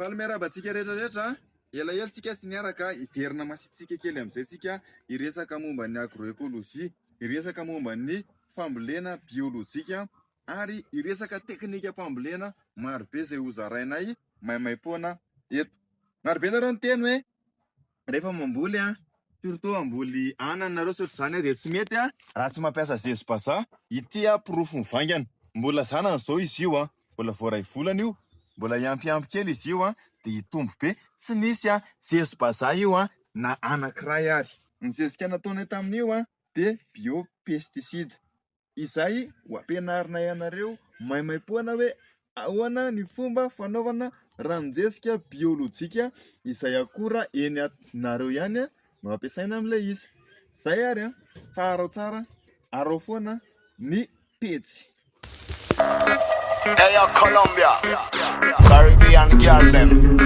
Palmerabantsika rehetrarehetra elaela tsika sy niaraka iverina masitsika kely amin'izay tsika iresaka momba ny agroekôlôjia, iresaka momba ny fambolena biolojika ary iresaka teknika fambolena marobe izay hozarainay maimaimpoana eto. Marobe nareo ny teny hoe rehefa mamboly surtout amboly ananareo sotro zany dia tsy mety raha tsy mampiasa zezi-bazaha ity pirofony vaingana. Mbola zanany zao izy io mbola voaray volana io, mbola ampiampy kely izy io dia hitombo be. Tsy nisy zezi-bazaha io na anankiray ary. Ny zezika nataonay tamin'io dia biopesticide. Izay ho ampianarinay anareo maimaimpoana hoe ahoana ny fomba fanaovana ranon-jezika biolojika izay akora eny anareo ihany no ampiasaina amin'ilay izy. Zay ary fa arao tsara, arao foana ny petsy. Hey, Colombia, Caribbean girl them.